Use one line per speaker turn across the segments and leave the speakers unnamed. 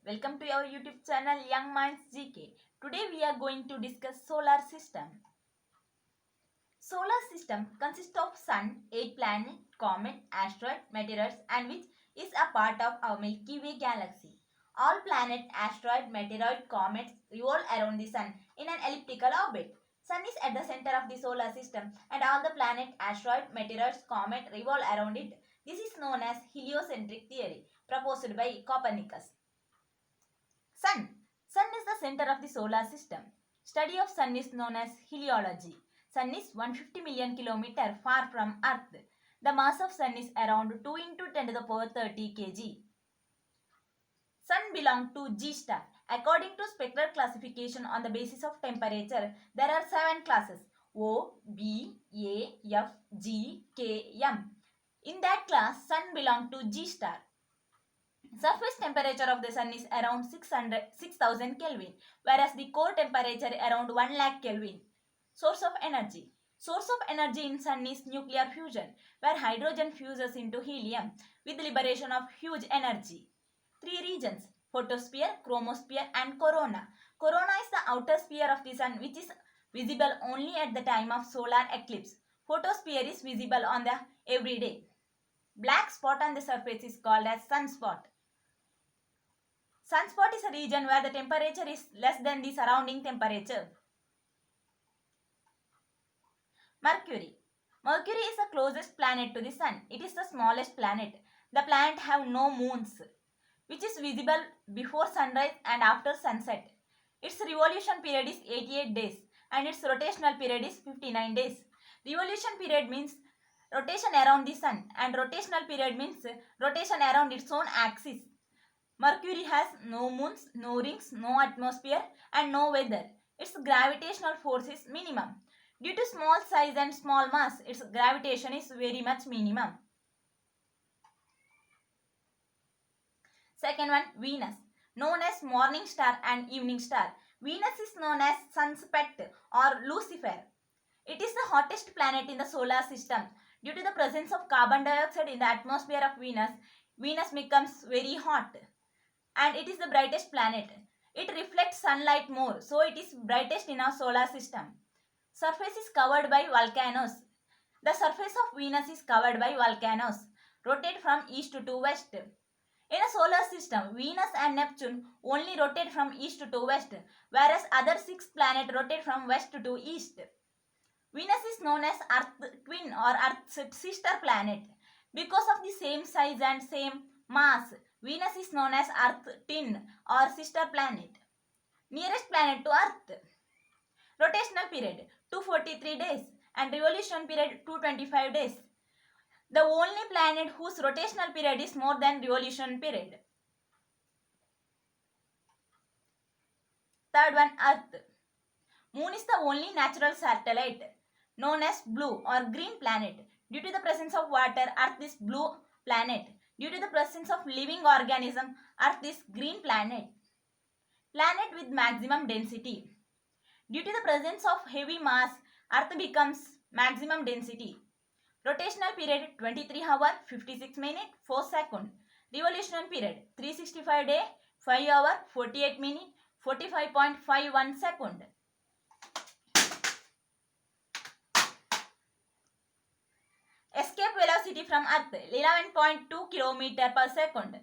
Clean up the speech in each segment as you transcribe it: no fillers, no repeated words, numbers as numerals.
Welcome to our YouTube channel Young Minds GK. Today we are going to discuss solar system. Solar system consists of sun, 8 planets, comet, asteroid, meteors and which is a part of our Milky Way galaxy. All planet, asteroid, meteoroid, comets revolve around the sun in an elliptical orbit. Sun is at the center of the solar system and all the planet, asteroid, meteoroids, comet revolve around it. This is known as heliocentric theory proposed by Copernicus. Sun. Sun is the center of the solar system. Study of Sun is known as heliology. Sun is 150 million km far from Earth. The mass of Sun is around 2 into 10 to the power 30 kg. Sun belongs to G star. According to spectral classification on the basis of temperature, there are 7 classes O, B, A, F, G, K, M. In that class, Sun belongs to G star. Surface temperature of the Sun is around 6000 Kelvin, whereas the core temperature around 1 lakh Kelvin. Source of energy. Source of energy in Sun is nuclear fusion, where hydrogen fuses into helium with liberation of huge energy. 3 regions: photosphere, chromosphere and corona. Corona is the outer sphere of the Sun which is visible only at the time of solar eclipse. Photosphere is visible on the everyday. Black spot on the surface is called as sunspot. Sunspot is a region where the temperature is less than the surrounding temperature. Mercury. Mercury is the closest planet to the Sun. It is the smallest planet. The planet have no moons, which is visible before sunrise and after sunset. Its revolution period is 88 days and its rotational period is 59 days. Revolution period means rotation around the Sun and rotational period means rotation around its own axis. Mercury has no moons, no rings, no atmosphere and no weather. Its gravitational force is minimum. Due to small size and small mass, its gravitation is very much minimum. Second one, Venus. Known as morning star and evening star. Venus is known as sun's pet or Lucifer. It is the hottest planet in the solar system. Due to the presence of carbon dioxide in the atmosphere of Venus, Venus becomes very hot. And it is the brightest planet. It reflects sunlight more, so it is brightest in our solar system. Surface is covered by volcanoes. The surface of Venus is covered by volcanoes. Rotate from east to west. In a solar system, Venus and Neptune only rotate from east to west, whereas other 6 planets rotate from west to east. Venus is known as Earth twin or Earth's sister planet. Because of the same size and same mass, Venus is known as Earth twin or sister planet. Nearest planet to Earth. Rotational period 243 days and revolution period 225 days. The only planet whose rotational period is more than revolution period. Third one, Earth. Moon is the only natural satellite known as blue or green planet. Due to the presence of water, Earth is blue planet. Due to the presence of living organism, Earth is green planet. Planet with maximum density. Due to the presence of heavy mass, Earth becomes maximum density. Rotational period 23 hours, 56 minutes, 4 seconds. Revolution period 365 days, 5 hours, 48 minutes, 45.51 seconds. Escape velocity from Earth 11.2 km per second.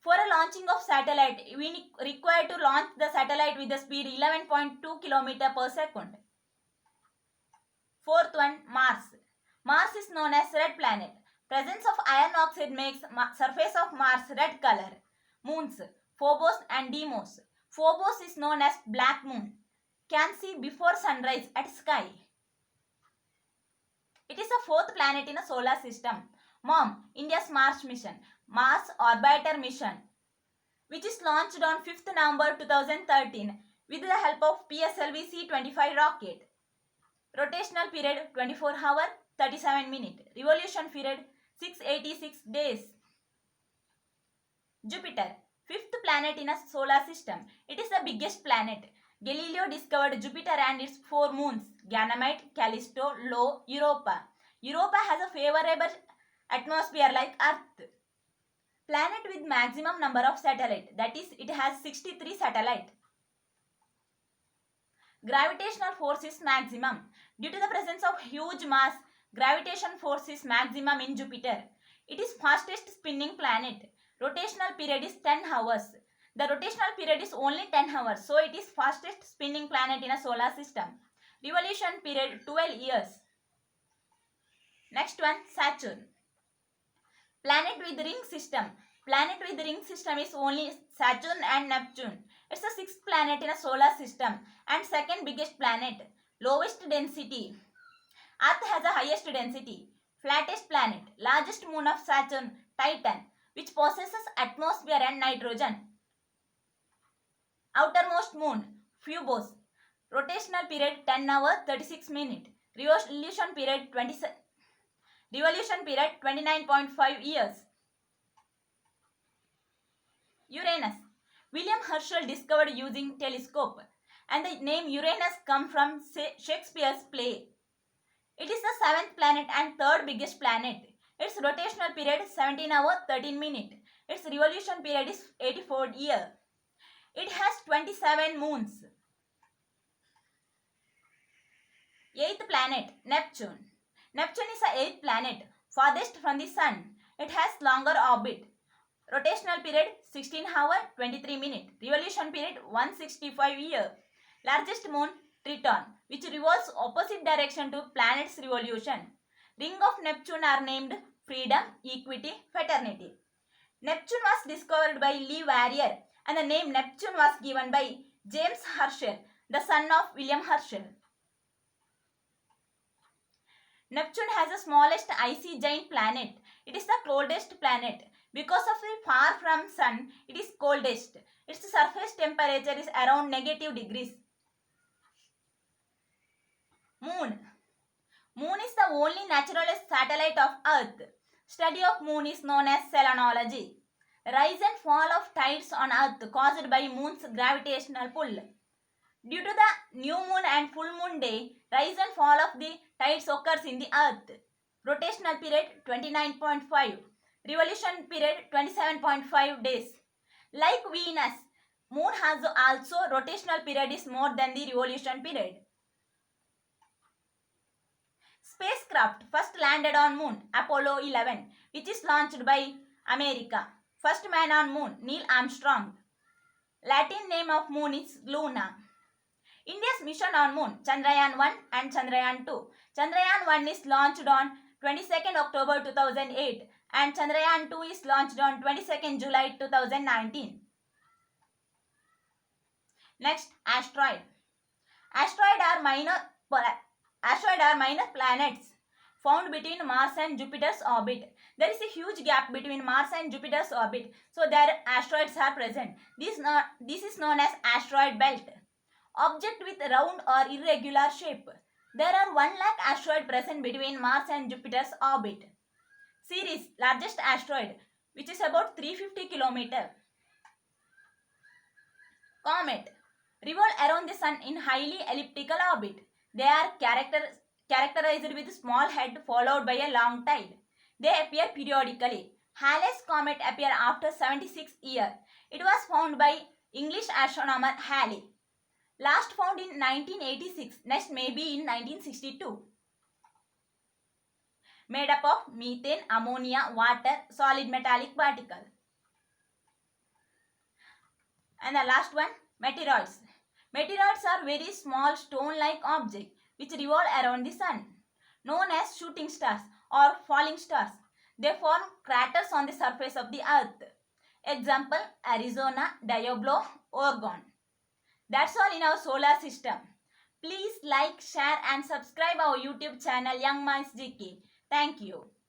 For a launching of satellite, we require to launch the satellite with the speed 11.2 km per second. Fourth one, Mars. Mars is known as red planet. Presence of iron oxide makes surface of Mars red color. Moons, Phobos and Deimos. Phobos is known as black moon. Can see before sunrise at sky. It is the 4th planet in a solar system. MOM, India's Mars mission, Mars Orbiter mission, which is launched on 5th November 2013 with the help of PSLV C-25 rocket. Rotational period 24 hours, 37 minutes. Revolution period 686 days. Jupiter, 5th planet in a solar system. It is the biggest planet. Galileo discovered Jupiter and its 4 moons, Ganymede, Callisto, Io, Europa. Europa has a favorable atmosphere like Earth. Planet with maximum number of satellites, that is, it has 63 satellites. Gravitational force is maximum. Due to the presence of huge mass, gravitation force is maximum in Jupiter. It is fastest spinning planet. Rotational period is 10 hours. The rotational period is only 10 hours, so it is fastest spinning planet in a solar system. Revolution period 12 years. Next one, Saturn. Planet with ring system. Planet with ring system is only Saturn and Neptune. It's the sixth planet in a solar system and second biggest planet. Lowest density. Earth has the highest density. Flattest planet. Largest moon of Saturn, Titan, which possesses atmosphere and nitrogen. Outermost moon, Phobos. Rotational period 10 hours 36 minutes. Revolution period 29.5 years. Uranus. William Herschel discovered using telescope, and the name Uranus comes from Shakespeare's play. It is the seventh planet and third biggest planet. Its rotational period is 17 hours 13 minutes. Its revolution period is 84 years. It has 27 moons. Eighth planet, Neptune. Neptune is the eighth planet, farthest from the Sun. It has longer orbit. Rotational period 16 hours 23 minutes. Revolution period 165 years. Largest moon, Triton, which revolves opposite direction to planet's revolution. Ring of Neptune are named Freedom, Equity, Fraternity. Neptune was discovered by Lee Warrior, and the name Neptune was given by James Herschel, the son of William Herschel. Neptune has the smallest icy giant planet. It is the coldest planet. Because of the far from Sun, it is coldest. Its surface temperature is around -degrees. Moon. Moon is the only naturalist satellite of Earth. Study of Moon is known as selenology. Rise and fall of tides on Earth caused by Moon's gravitational pull. Due to the new moon and full moon day, rise and fall of the tides occurs in the Earth. Rotational period 29.5. Revolution period 27.5 days. Like Venus, Moon has also rotational period is more than the revolution period. Spacecraft first landed on Moon, Apollo 11, which is launched by America. First man on Moon, Neil Armstrong. Latin name of Moon is Luna. India's mission on Moon, Chandrayaan 1 and Chandrayaan 2. Chandrayaan 1 is launched on 22nd October 2008 and Chandrayaan 2 is launched on 22nd July 2019. Next, asteroid. Asteroid are minor planets found between Mars and Jupiter's orbit. There is a huge gap between Mars and Jupiter's orbit, so there asteroids are present. This is known as asteroid belt. Object with round or irregular shape. There are 1 lakh asteroids present between Mars and Jupiter's orbit. Ceres, largest asteroid, which is about 350 km. Comet, revolve around the Sun in highly elliptical orbit. They are characterized with small head followed by a long tail. They appear periodically. Halley's comet appeared after 76 years. It was found by English astronomer Halley. Last found in 1986, next maybe in 1962. Made up of methane, ammonia, water, solid metallic particle. And the last one, meteoroids. Meteoroids are very small stone-like objects which revolve around the Sun, known as shooting stars or falling stars. They form craters on the surface of the Earth. Example, Arizona, Diablo, Oregon. That's all in our solar system. Please like, share and subscribe our YouTube channel Young Minds GK. Thank you.